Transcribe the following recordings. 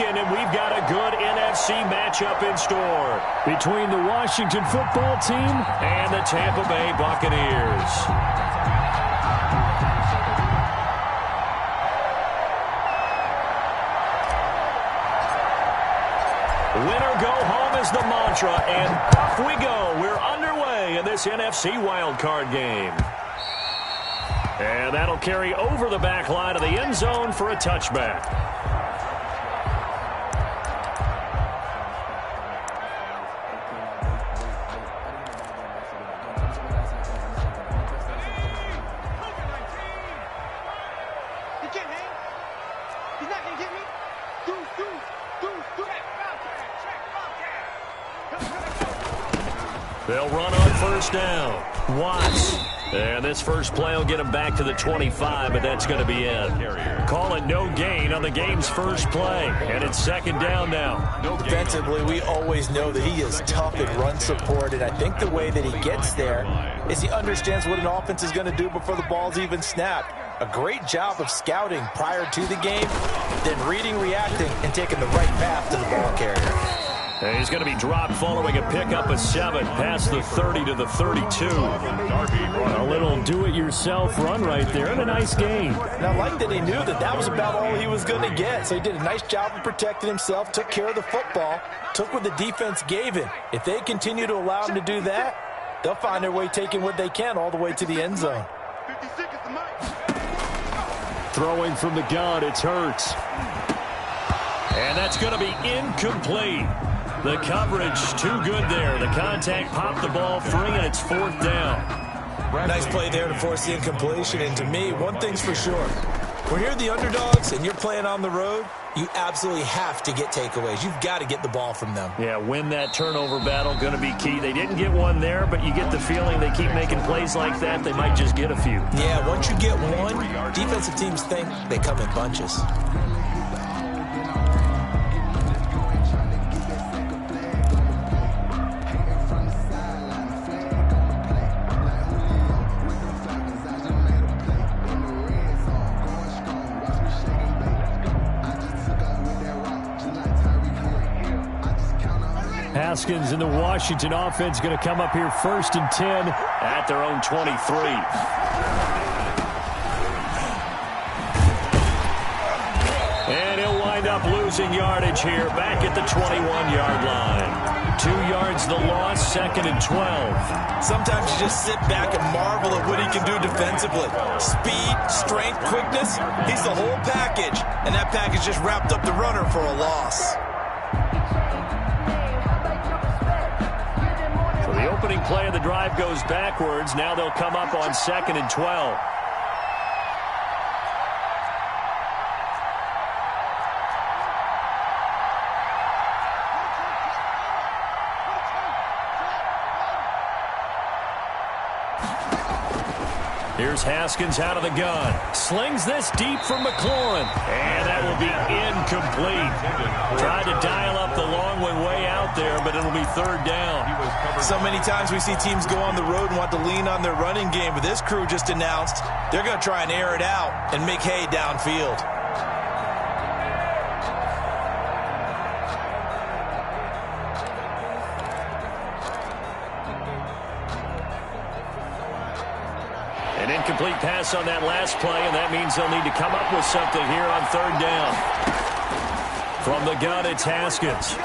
weekend, and we've got a good NFC matchup in store between the Washington football team and the Tampa Bay Buccaneers. Winner go home is the mantra, and off we go. We're underway in this NFC wildcard game. And that'll carry over the back line of the end zone for a touchback. They'll run on first down. Watts. And this first play will get him back to the 25, but that's going to be it. Call it no gain on the game's first play. And it's second down now. Defensively, we always know that he is tough in run support, and I think the way that he gets there is he understands what an offense is going to do before the ball's even snapped. A great job of scouting prior to the game, then reading, reacting, and taking the right path to the ball carrier. And he's going to be dropped following a pickup of 7 past the 30 to the 32. A little do-it-yourself run right there, and a nice gain. And I like that he knew that that was about all he was going to get. So he did a nice job of protecting himself, took care of the football, took what the defense gave him. If they continue to allow him to do that, they'll find their way taking what they can all the way to the end zone. Throwing from the gun, it's Hurts. And that's going to be incomplete. The coverage too good there. The contact popped the ball free, and it's fourth down. Nice play there to force the incompletion. And to me, one thing's for sure. When you're the underdogs and you're playing on the road, you absolutely have to get takeaways. You've got to get the ball from them. Yeah, win that turnover battle, going to be key. They didn't get one there, but you get the feeling they keep making plays like that, they might just get a few. Yeah, once you get one, defensive teams think they come in bunches. Haskins and the Washington offense going to come up here first and 10 at their own 23. And he'll wind up losing yardage here back at the 21-yard line. 2 yards the loss, second and 12. Sometimes you just sit back and marvel at what he can do defensively. Speed, strength, quickness, he's the whole package. And that package just wrapped up the runner for a loss. The opening play of the drive goes backwards. Now they'll come up on second and 12. Here's Haskins out of the gun. Slings this deep from McLaurin. And that will be incomplete. Tried to dial up the long one way out there, but it'll be third down. So many times we see teams go on the road and want to lean on their running game, but this crew just announced they're going to try and air it out and make hay downfield. An incomplete pass on that last play, and that means they'll need to come up with something here on third down. From the gun, it's Haskins.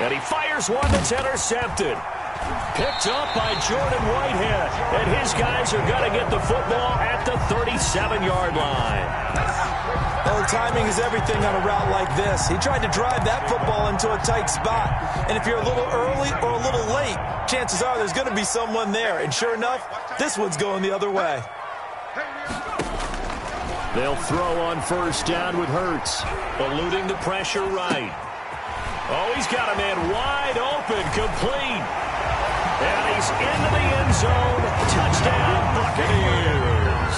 And he fires one that's intercepted. Picked up by Jordan Whitehead. And his guys are going to get the football at the 37-yard line. Well, the timing is everything on a route like this. He tried to drive that football into a tight spot. And if you're a little early or a little late, chances are there's going to be someone there. And sure enough, this one's going the other way. They'll throw on first down with Hurts. Eluding the pressure right. Oh, he's got a man wide open, complete. And he's into the end zone. Touchdown, Buccaneers.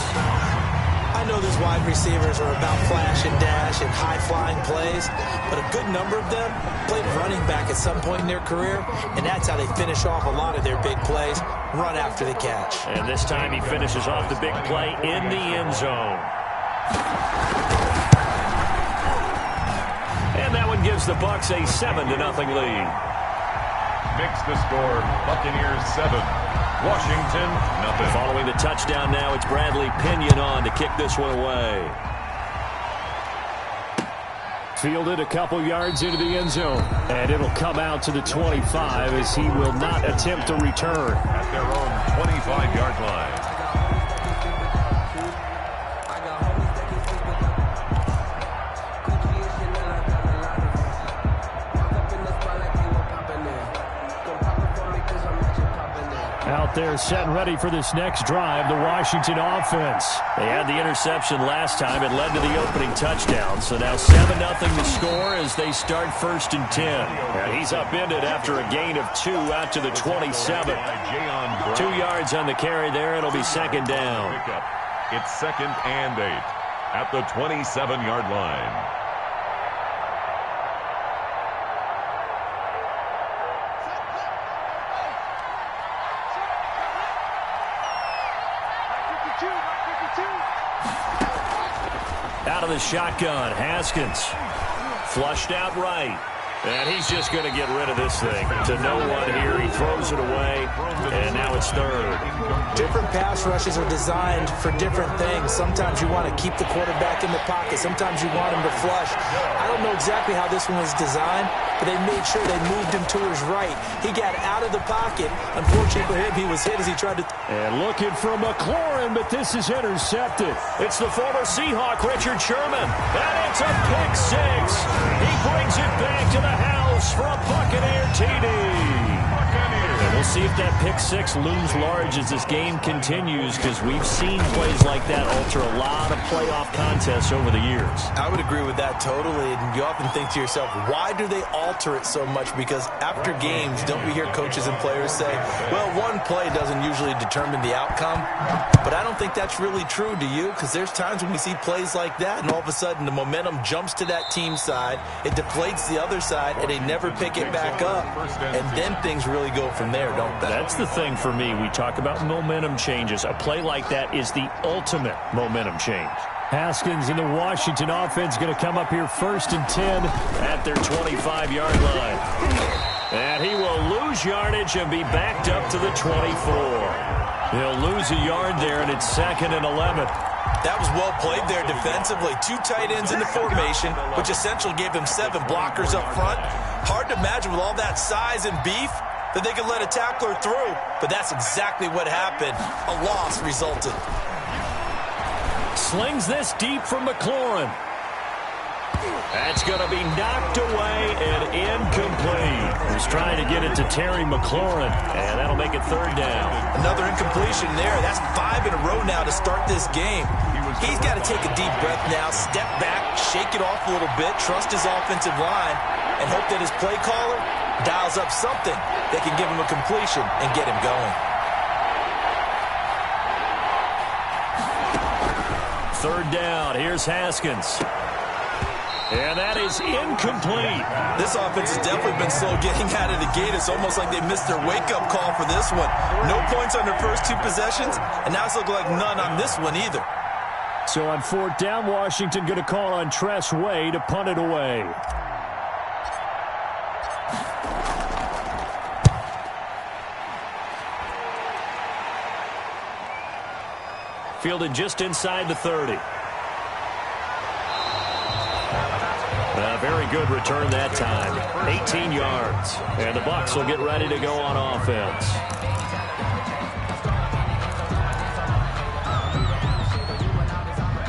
I know those wide receivers are about flash and dash and high-flying plays, but a good number of them played running back at some point in their career, and that's how they finish off a lot of their big plays, run after the catch. And this time he finishes off the big play in the end zone. gives the Bucs a 7-0 lead. Makes the score Buccaneers 7, Washington nothing. Following the touchdown now, it's Bradley Pinion on to kick this one away. Fielded a couple yards into the end zone, and it'll come out to the 25 as he will not attempt to return. At their own 25-yard line. Out there set and ready for this next drive, the Washington offense. They had the interception last time. It led to the opening touchdown. So now 7-0 the score as they start 1st and 10. And he's upended after a gain of 2 out to the 27. 2 yards on the carry there. It'll be 2nd down. It's 2nd and 8 at the 27-yard line. Out of the shotgun, Haskins. Flushed out right. And he's just going to get rid of this thing. To no one here. He throws it away. And now it's 3rd. Different pass rushes are designed for different things. Sometimes you want to keep the quarterback in the pocket. Sometimes you want him to flush. I don't know exactly how this one was designed, but they made sure they moved him to his right. He got out of the pocket. Unfortunately for him, he was hit as he tried to... And looking for McLaurin, but this is intercepted. It's the former Seahawk, Richard Sherman. And it's a pick 6. He brings it back to the house for a Buccaneer TD. And we'll see if that pick 6 looms large as this game continues, because we've seen plays like that alter a lot of playoff contests over the years. I would agree with that totally, and you often think to yourself, why do they alter it so much? Because after games, don't we hear coaches and players say, well, one play doesn't usually determine the outcome? But I don't think that's really true, do you? Because there's times when we see plays like that, and all of a sudden the momentum jumps to that team side, it deflates the other side, and they never pick it back up, and then things really go from there, don't they? That's the thing for me. We talk about momentum changes. A play like that is the ultimate momentum change. Haskins in the Washington offense going to come up here 1st and 10 at their 25-yard line. And he will lose yardage and be backed up to the 24. He'll lose a yard there, and it's 2nd and 11. That was well played there defensively. 2 tight ends in the formation, which essentially gave them 7 blockers up front. Hard to imagine with all that size and beef that they could let a tackler through, but that's exactly what happened. A loss resulted. Slings this deep from McLaurin. That's going to be knocked away and incomplete. He's trying to get it to Terry McLaurin, and that'll make it 3rd down. Another incompletion there. That's 5 in a row now to start this game. He's got to take a deep breath now, step back, shake it off a little bit, trust his offensive line, and hope that his play caller dials up something that can give him a completion and get him going. 3rd down. Here's Haskins. And that is incomplete. This offense has definitely been slow getting out of the gate. It's almost like they missed their wake-up call for this one. No points on their first 2 possessions, and now it's looking like none on this one either. So on 4th down, Washington going to call on Tress Way to punt it away. Fielded just inside the 30. A very good return that time. 18 yards. And the Bucs will get ready to go on offense.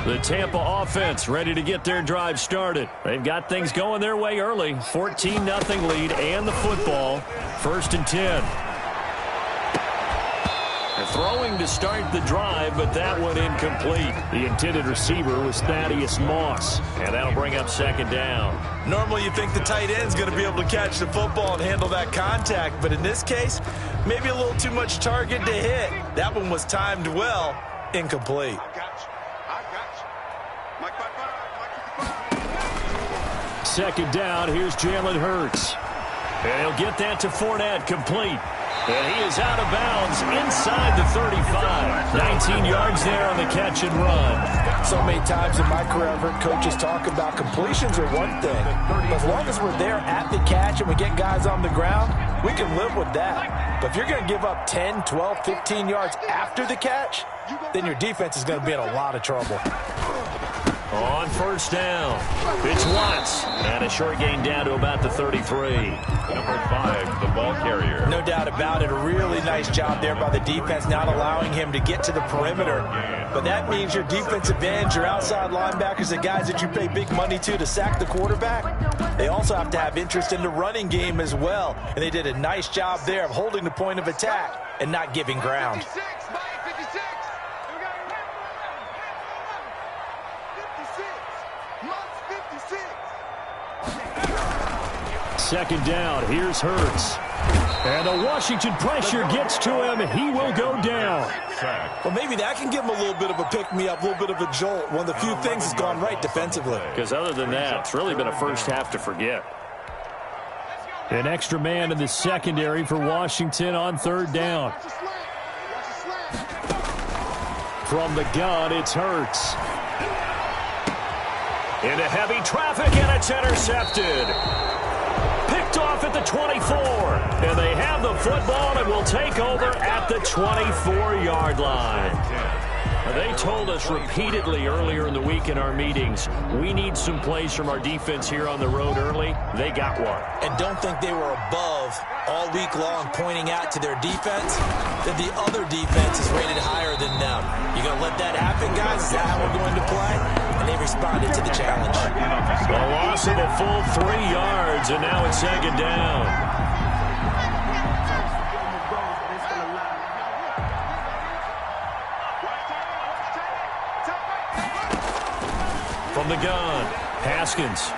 The Tampa offense ready to get their drive started. They've got things going their way early. 14-0 lead and the football. 1st and 10. They're throwing to start the drive, but that one incomplete. The intended receiver was Thaddeus Moss, and that'll bring up 2nd down. Normally you think the tight end's going to be able to catch the football and handle that contact, but in this case, maybe a little too much target to hit. That one was timed well, incomplete. 2nd down, here's Jalen Hurts. And he'll get that to Fournette, complete. And he is out of bounds inside the 35. 19 yards there on the catch and run. So many times in my career, I've heard coaches talk about completions are one thing. But as long as we're there at the catch and we get guys on the ground, we can live with that. But if you're going to give up 10, 12, 15 yards after the catch, then your defense is going to be in a lot of trouble. On first down, it's Watts. And a short gain down to about the 33. Number 5, the ball carrier. No doubt about it. A really nice job there by the defense, not allowing him to get to the perimeter. But that means your defensive ends, your outside linebackers, the guys that you pay big money to sack the quarterback, they also have to have interest in the running game as well. And they did a nice job there of holding the point of attack and not giving ground. Second down, here's Hurts. And the Washington pressure gets to him. He will go down. Well, maybe that can give him a little bit of a pick-me-up, a little bit of a jolt. One of the few things that's gone right defensively. Because other than that, it's really been a first half to forget. An extra man in the secondary for Washington on third down. From the gun, it's Hurts. Into heavy traffic, and it's intercepted. Picked off at the 24. And they have the football and will take over at the 24-yard line. They told us repeatedly earlier in the week in our meetings, we need some plays from our defense here on the road early. They got one. And don't think they were above all week long pointing out to their defense that the other defense is rated higher than them. You going to let that happen, guys? Is that how we're going to play? And they responded to the challenge. A loss of a full 3 yards, and now it's second down. From the gun, Haskins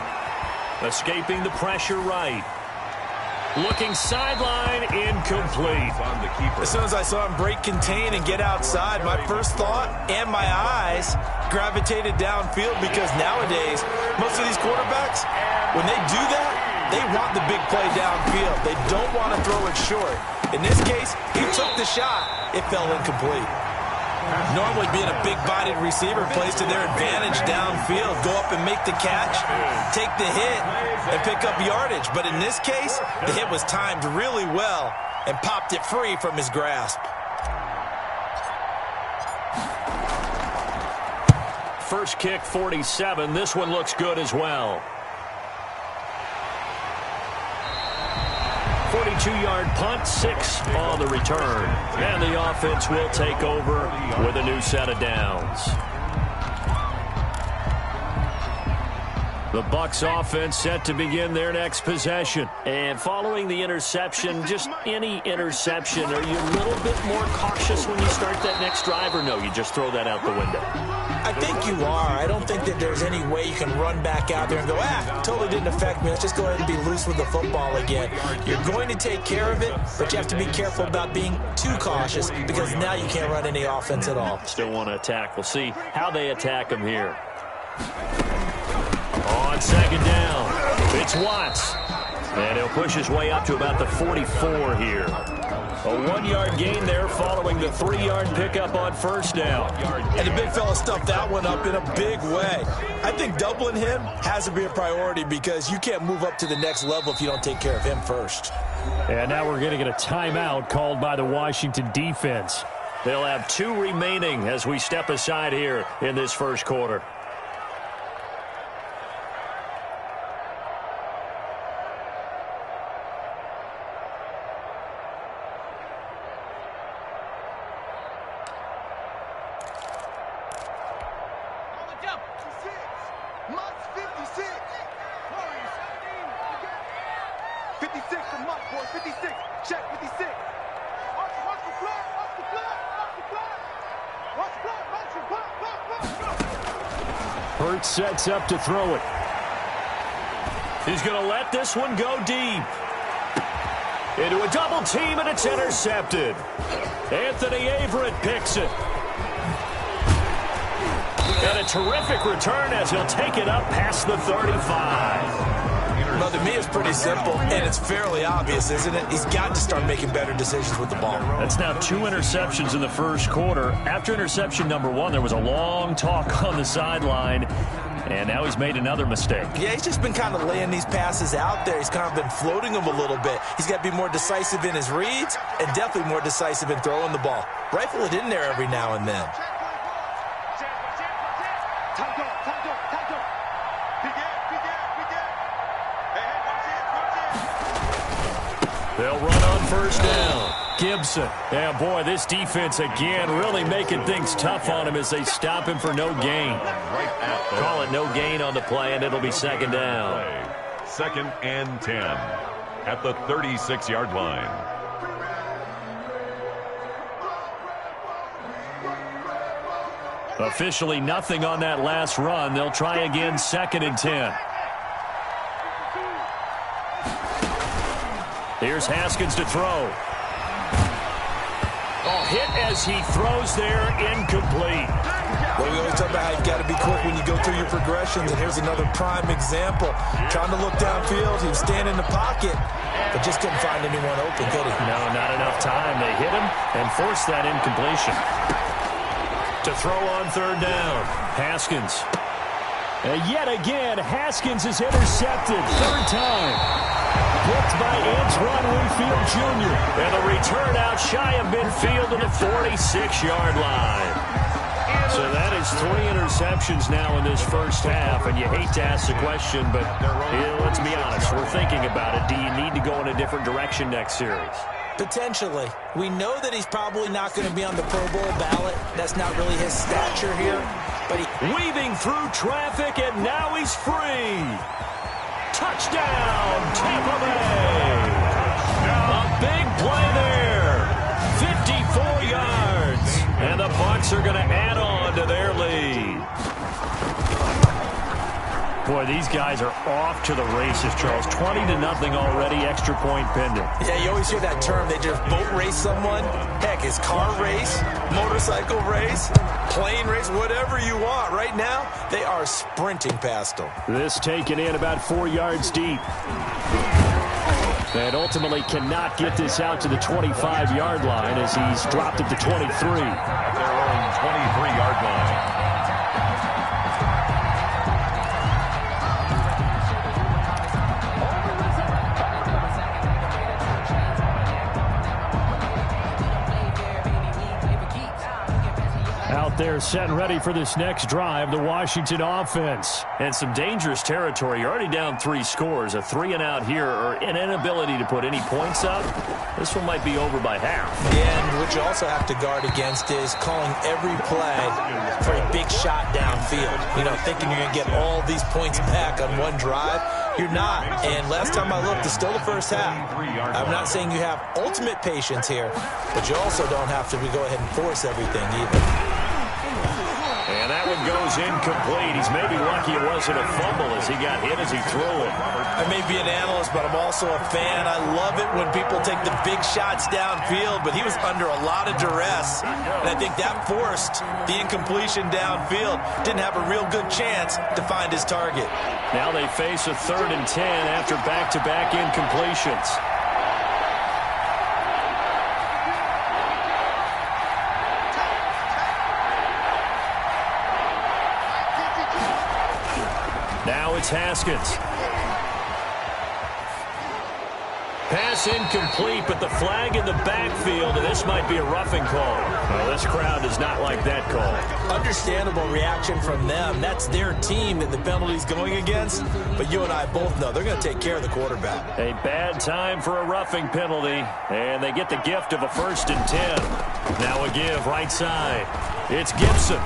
escaping the pressure right. Looking sideline, incomplete. As soon as I saw him break contain and get outside, my first thought and my eyes gravitated downfield, because nowadays, most of these quarterbacks, when they do that, they want the big play downfield. They don't want to throw it short. In this case, he took the shot. It fell incomplete. Normally being a big-bodied receiver plays to their advantage downfield. Go up and make the catch, take the hit, and pick up yardage. But in this case, the hit was timed really well and popped it free from his grasp. First kick, 47. This one looks good as well. 42-yard punt, 6 on the return. And the offense will take over with a new set of downs. The Bucs offense set to begin their next possession. And following the interception, just any interception, are you a little bit more cautious when you start that next drive, or no, you just throw that out the window? I think you are. I don't think that there's any way you can run back out there and go, totally didn't affect me. Let's just go ahead and be loose with the football again. You're going to take care of it, but you have to be careful about being too cautious, because now you can't run any offense at all. Still want to attack. We'll see how they attack them here. On second down, it's Watts. And he'll push his way up to about the 44 here. A 1-yard gain there following the 3-yard pickup on first down. And the big fella stuffed that one up in a big way. I think doubling him has to be a priority, because you can't move up to the next level if you don't take care of him first. And now we're going to get a timeout called by the Washington defense. They'll have 2 remaining as we step aside here in this first quarter. Hurts sets up to throw it. He's going to let this one go deep. Into a double team, and it's intercepted. Anthony Averett picks it. And a terrific return as he'll take it up past the 35. Well, to me, it's pretty simple, and it's fairly obvious, isn't it? He's got to start making better decisions with the ball. That's now 2 interceptions in the first quarter. After interception number 1, there was a long talk on the sideline, and now he's made another mistake. Yeah, he's just been kind of laying these passes out there. He's kind of been floating them a little bit. He's got to be more decisive in his reads and definitely more decisive in throwing the ball. Rifle it in there every now and then. They'll run on first down. Gibson. Yeah, boy, this defense again really making things tough on him as they stop him for no gain. Call it no gain on the play, and it'll be second down. 2nd and 10 at the 36-yard line. Officially nothing on that last run. They'll try again 2nd and 10. Here's Haskins to throw. Oh, hit as he throws there, incomplete. Well, we always talk about how you've got to be quick when you go through your progressions, and here's another prime example. Trying to look downfield, he was standing in the pocket, but just couldn't find anyone open, could he? No, not enough time. They hit him and forced that incompletion. To throw on 3rd down, Haskins. And yet again, Haskins is intercepted. 3rd time. Blocked by Antoine Winfield Jr. And the return out shy of midfield to the 46-yard line. So that is 3 interceptions now in this first half. And you hate to ask the question, but let's be honest. We're thinking about it. Do you need to go in a different direction next series? Potentially. We know that he's probably not going to be on the Pro Bowl ballot. That's not really his stature here. But weaving through traffic, and now he's free. Touchdown, Tampa Bay. A big play there. 54 yards. And the Bucs are going to add on to their lead. Boy, these guys are off to the races, Charles. 20-0 already, extra point pending. Yeah, you always hear that term. They just boat race someone. Heck, it's car race, motorcycle race, plane race, whatever you want. Right now, they are sprinting past them. This taken in about 4 yards deep. And ultimately cannot get this out to the 25-yard line as he's dropped it to 23. At their own 23-yard line. Out there set and ready for this next drive, the Washington offense. And some dangerous territory. You're already down 3 scores. A 3-and-out here or an inability to put any points up. This one might be over by half. And what you also have to guard against is calling every play for a big shot downfield. You know, thinking you're going to get all these points back on one drive. You're not. And last time I looked, it's still the first half. I'm not saying you have ultimate patience here, but you also don't have to go ahead and force everything either. And that one goes incomplete. He's maybe lucky it wasn't a fumble as he got hit as he threw it. I may be an analyst, but I'm also a fan. I love it when people take the big shots downfield, but he was under a lot of duress. And I think that forced the incompletion downfield. Didn't have a real good chance to find his target. Now they face a 3rd and 10 after back-to-back incompletions. Now it's Haskins. Pass incomplete, but the flag in the backfield, and this might be a roughing call. Well, this crowd does not like that call. Understandable reaction from them. That's their team that the penalty's going against. But you and I both know they're going to take care of the quarterback. A bad time for a roughing penalty, and they get the gift of a 1st and 10. Now a give right side. It's Gibson.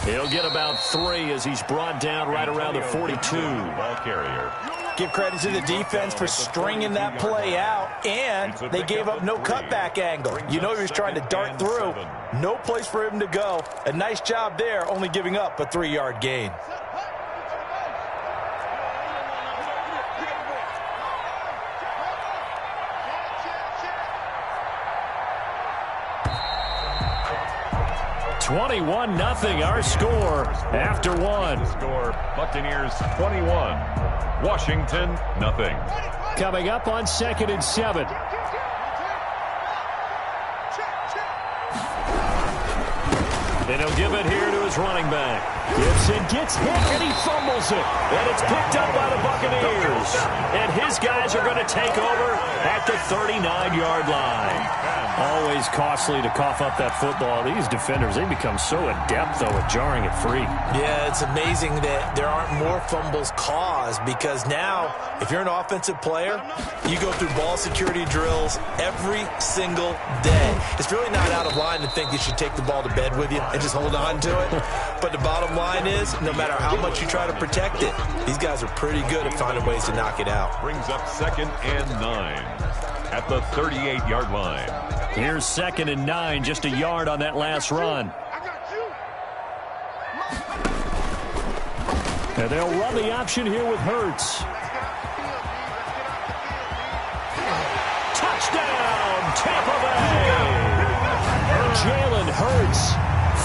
He'll get about 3 as he's brought down right around the 42. Ball carrier. Give credit to the defense for stringing that play out, and they gave up no cutback angle. You know he was trying to dart through. No place for him to go. A nice job there, only giving up a 3-yard gain. 21-0 our score after one. Score Buccaneers 21, Washington nothing. Coming up on 2nd and 7. And he'll give it here to his running back. Gibson gets hit, and he fumbles it. And it's picked up by the Buccaneers. And his guys are going to take over at the 39-yard line. Always costly to cough up that football. These defenders, they become so adept, though, at jarring it free. Yeah, it's amazing that there aren't more fumbles caused, because now, if you're an offensive player, you go through ball security drills every single day. It's really not out of line to think you should take the ball to bed with you and just hold on to it. But the bottom line is, no matter how much you try to protect it, these guys are pretty good at finding ways to knock it out. Brings up 2nd and 9 at the 38-yard line. Here's 2nd and 9, just a yard on that last run. And they'll run the option here with Hurts. Touchdown, Tampa Bay! Jalen Hurts,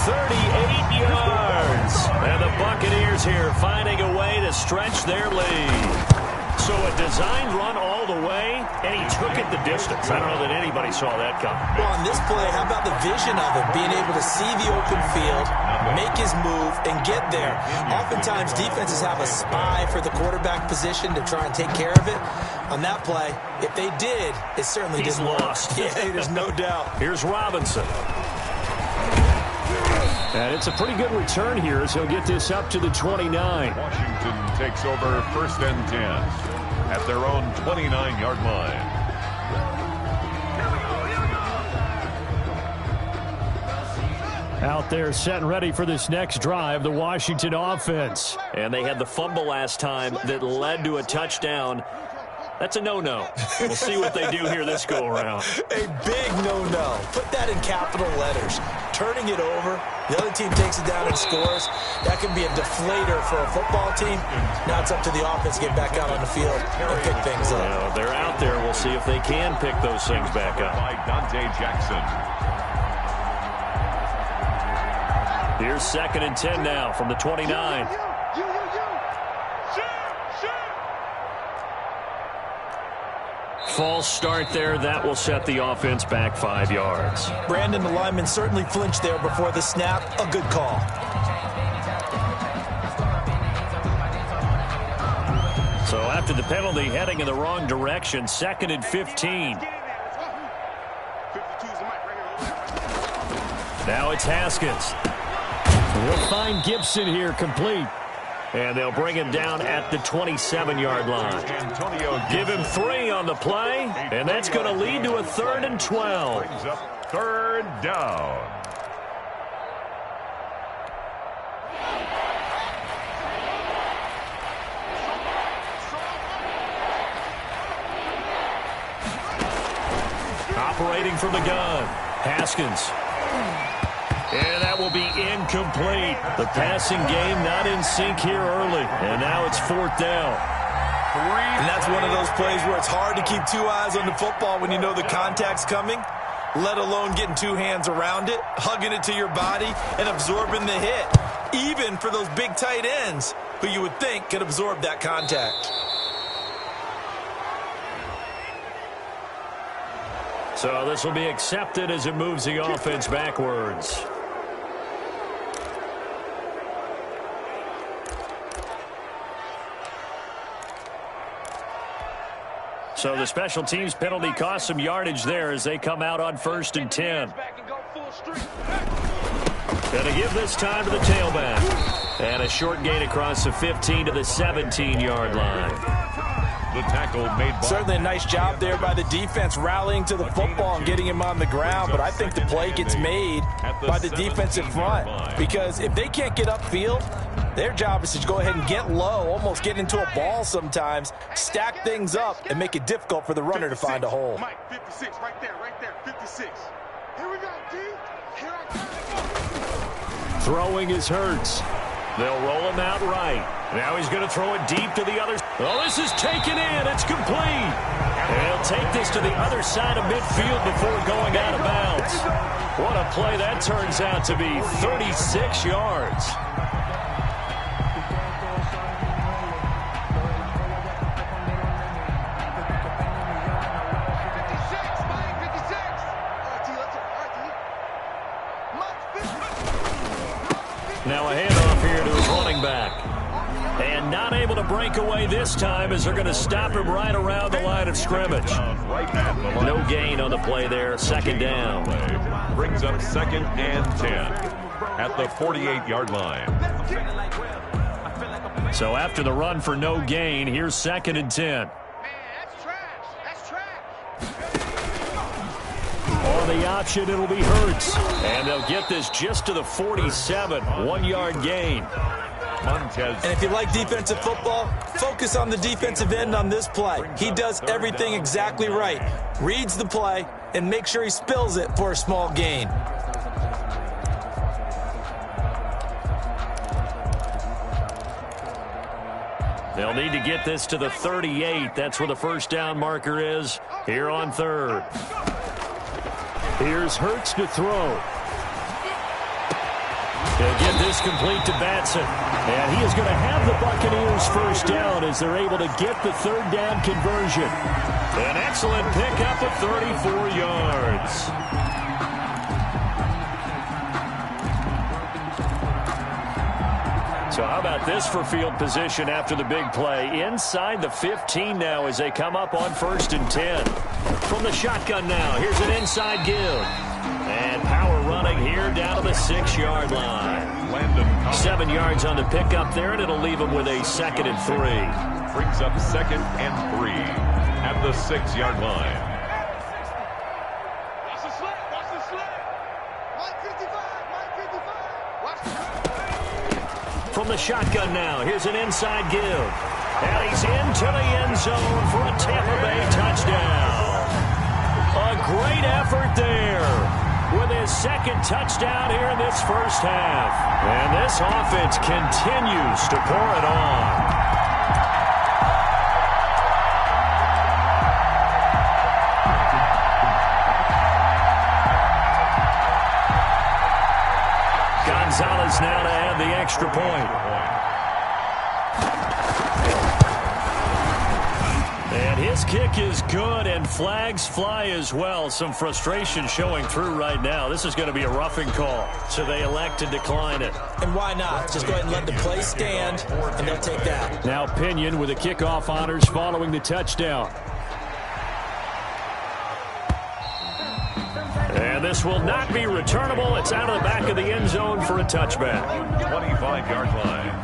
38 yards. And the Buccaneers here finding a way to stretch their lead. So a designed run all the way, and he took it the distance. I don't know that anybody saw that coming. Well, on this play, how about the vision of him, being able to see the open field, make his move, and get there. Oftentimes, defenses have a spy for the quarterback position to try and take care of it. On that play, if they did, it certainly didn't work. Lost. Yeah, there's no doubt. Here's Robinson. And it's a pretty good return here as he'll get this up to the 29. Washington takes over 1st and 10 at their own 29-yard line. Out there set and ready for this next drive, the Washington offense. And they had the fumble last time that led to a touchdown. That's a no-no. We'll see what they do here this go-around. A big no-no. Put that in capital letters. Turning it over, the other team takes it down and scores. That can be a deflator for a football team. Now it's up to the offense to get back out on the field and pick things up. Well, they're out there. We'll see if they can pick those things back up. By Dante Jackson. Here's 2nd and 10 now from the 29. False start there. That will set the offense back 5 yards. Brandon, the lineman, certainly flinched there before the snap. A good call. So after the penalty, heading in the wrong direction, 2nd and 15. Now it's Haskins. We'll find Gibson here complete. And they'll bring him down at the 27-yard line. Give him 3 on the play, and that's going to lead to a 3rd and 12. Brings up 3rd down. Operating from the gun, Haskins. And that will be incomplete. The passing game not in sync here early. And now it's 4th down. And that's one of those plays where it's hard to keep 2 eyes on the football when you know the contact's coming, let alone getting 2 hands around it, hugging it to your body, and absorbing the hit. Even for those big tight ends who you would think could absorb that contact. So this will be accepted as it moves the offense backwards. So the special teams penalty cost some yardage there as they come out on 1st and 10. Going to give this time to the tailback. And a short gain across the 15 to the 17-yard line. The tackle made by... Certainly a nice job there by the defense rallying to the football and getting him on the ground, but I think the play gets made by the defensive front, because if they can't get upfield, their job is to go ahead and get low, almost get into a ball sometimes, stack things up, and make it difficult for the runner to find a hole. Mike, 56, right there, 56. Here we go, D. Here I go. Throwing is Hurts. They'll roll him out right. Now he's going to throw it deep to the other. Oh, this is taken in. It's complete. And he'll take this to the other side of midfield before going out of bounds. What a play that turns out to be. 36 yards. Now a handoff here to his running back. And not able to break away this time as they're going to stop him right around the line of scrimmage. No gain on the play there. Second down. Brings up 2nd and 10 at the 48-yard line. So after the run for no gain, here's 2nd and 10. On the option, it'll be Hurts. And they'll get this just to the 47. 1-yard gain. And if you like defensive football, focus on the defensive end on this play. He does everything exactly right. Reads the play and make sure he spills it for a small gain. They'll need to get this to the 38. That's where the first down marker is here on 3rd. Here's Hurts to throw. They'll get this complete to Batson. And he is going to have the Buccaneers first down as they're able to get the 3rd down conversion. An excellent pickup of 34 yards. So how about this for field position after the big play? Inside the 15 now as they come up on 1st and 10. From the shotgun now, here's an inside give. And power running here down to the 6-yard line. 7 yards on the pickup there, and it'll leave them with a 2nd and 3. Brings up 2nd and 3 at the 6-yard line. Watch the slip. Watch the slip. Mike 55. From the shotgun now, here's an inside give. And he's into the end zone for a Tampa Bay touchdown. A great effort there with his 2nd touchdown here in this first half. And this offense continues to pour it on. Gonzalez now to add the extra point. And his kick is good, and flags fly as well. Some frustration showing through right now. This is going to be a roughing call, so they elect to decline it. And why not? Just go ahead and let the play stand, and they'll take that. Now Pinion with the kickoff honors following the touchdown. And this will not be returnable. It's out of the back of the end zone for a touchback. 25-yard line.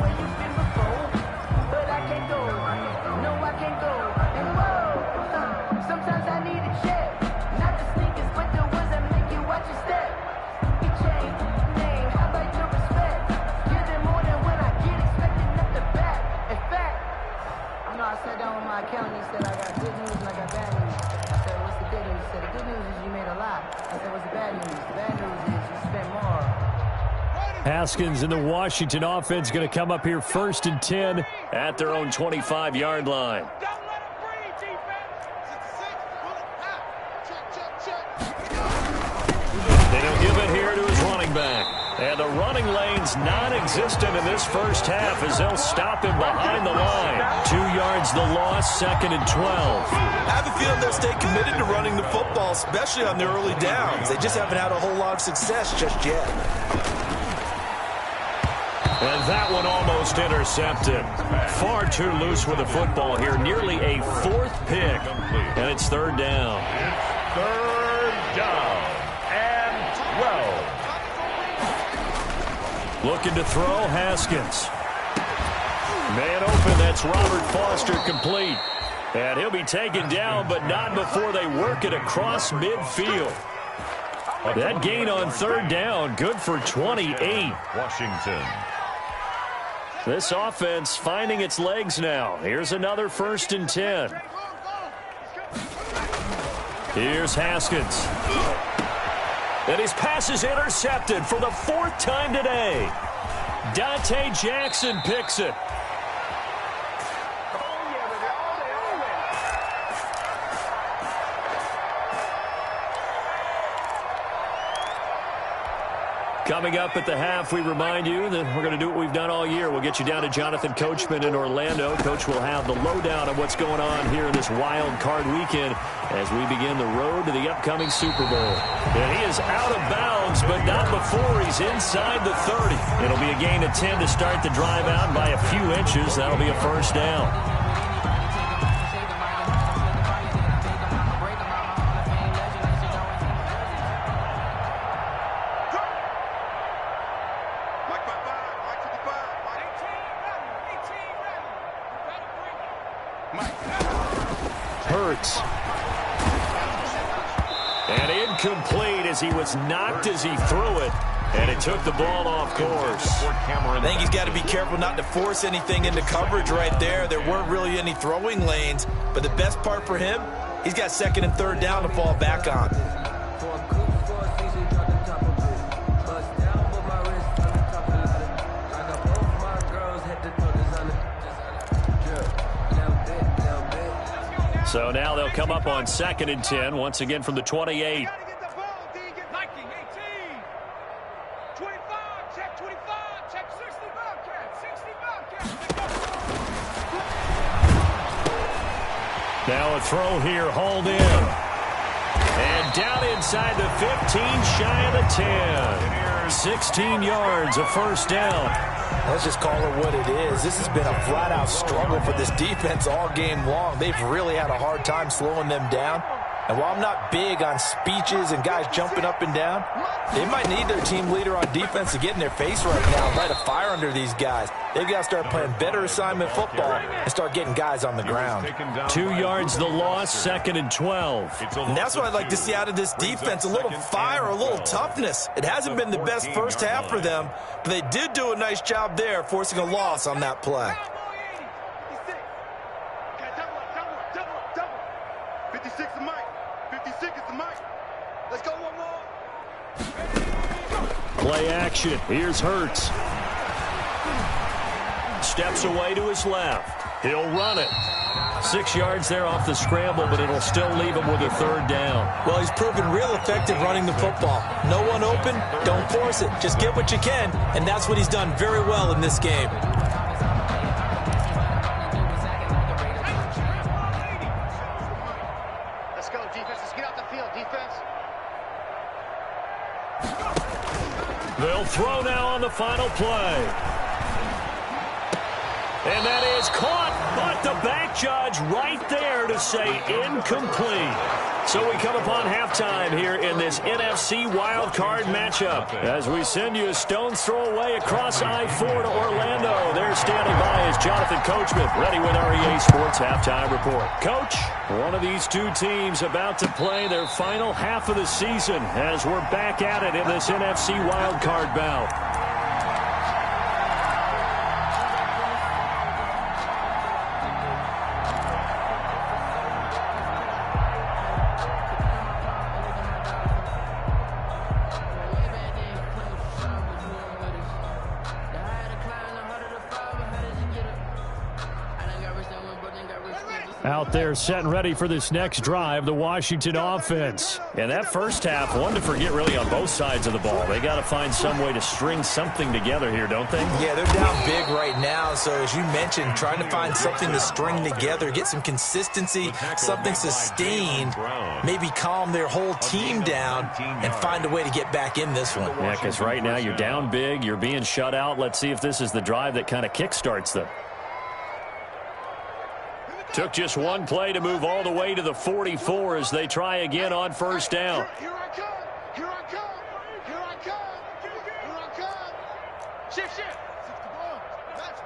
Haskins and the Washington offense going to come up here 1st and 10 at their own 25-yard line. They don't give it here to his running back. And the running lane's non-existent in this first half as they'll stop him behind the line. 2 yards the loss, 2nd and 12. I have a feeling they'll stay committed to running the football, especially on the early downs. They just haven't had a whole lot of success just yet. And that one almost intercepted. Far too loose with the football here. Nearly a 4th pick. And it's 3rd down. It's 3rd down and 12. Looking to throw, Haskins. Man open, that's Robert Foster complete. And he'll be taken down, but not before they work it across midfield. That gain on 3rd down, good for 28. Washington. This offense finding its legs now. Here's another 1st and 10. Here's Haskins. And his pass is intercepted for the 4th time today. Dante Jackson picks it. Coming up at the half, we remind you that we're going to do what we've done all year. We'll get you down to Jonathan Coachman in Orlando. Coach will have the lowdown of what's going on here in this wild card weekend as we begin the road to the upcoming Super Bowl. And he is out of bounds, but not before he's inside the 30. It'll be a gain of 10 to start the drive out by a few inches. That'll be a first down. And incomplete as he was knocked as he threw it. And it took the ball off course. I think he's got to be careful not to force anything into coverage right there. There weren't really any throwing lanes. But the best part for him, he's got second and third down to fall back on. So now they'll come up on 2nd and 10, once again from the 28. Now a throw here, hauled in. And down inside the 15, shy of the 10. 16 yards, a first down. Let's just call it what it is. This has been a flat-out struggle for this defense all game long. They've really had a hard time slowing them down. And while I'm not big on speeches and guys jumping up and down, they might need their team leader on defense to get in their face right now and light a fire under these guys. They've got to start playing better assignment football and start getting guys on the ground. 2 yards the loss, 2nd and 12. And that's what I'd like to see out of this defense, a little fire, a little toughness. It hasn't been the best first half for them, but they did do a nice job there, forcing a loss on that play. 56 is Mike. 56 is the Mike. Let's go one more. Play action. Here's Hurts. Steps away to his left. He'll run it. 6 yards there off the scramble, but it'll still leave him with a third down. Well, he's proven real effective running the football. No one open, don't force it. Just get what you can, and that's what he's done very well in this game. Let's go, defense. Let's get out the field, defense. They'll throw now on the final play. And that is caught, but the back judge right there to say incomplete. So we come upon halftime here in this NFC wildcard matchup. As we send you a stone's throw away across I-4 to Orlando. There standing by is Jonathan Coachman, ready with our EA Sports Halftime Report. Coach, one of these two teams about to play their final half of the season as we're back at it in this NFC wildcard bout. Out there set and ready for this next drive, the Washington offense. And that first half, one to forget really on both sides of the ball. They got to find some way to string something together here, don't they? Yeah, they're down big right now. So as you mentioned, trying to find something to string together, get some consistency, something sustained, maybe calm their whole team down and find a way to get back in this one. Yeah, because right now you're down big, you're being shut out. Let's see if this is the drive that kind of kickstarts them. Took just one play to move all the way to the 44 as they try again on first down. Here I come. Here I come. Here I come. Here I come. Shift, shift. That's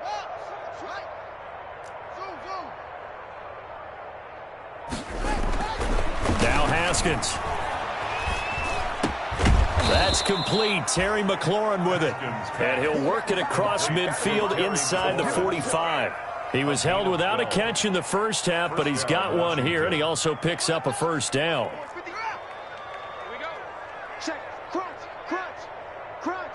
right. Zoom, zoom. Now Haskins. That's complete. Terry McLaurin with it. And he'll work it across midfield inside the 45. He was held without a catch in the first half, but he's got one here, and he also picks up a first down. Here we go. Check. Crunch. Crunch. Crunch.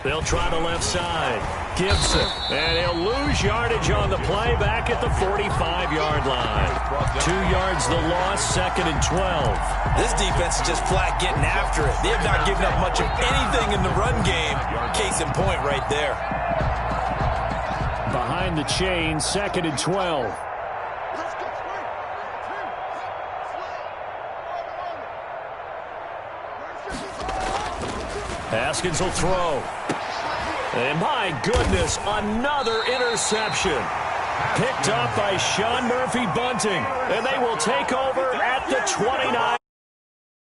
They'll try the left side. Gibson. And he'll lose yardage on the play back at the 45-yard line. 2 yards the loss, 2nd and 12. This defense is just flat getting after it. They have not given up much of anything in the run game. Case in point right there. Behind the chain, 2nd and 12. Haskins will throw. And my goodness, another interception. Picked up by Sean Murphy-Bunting. And they will take over at the 29.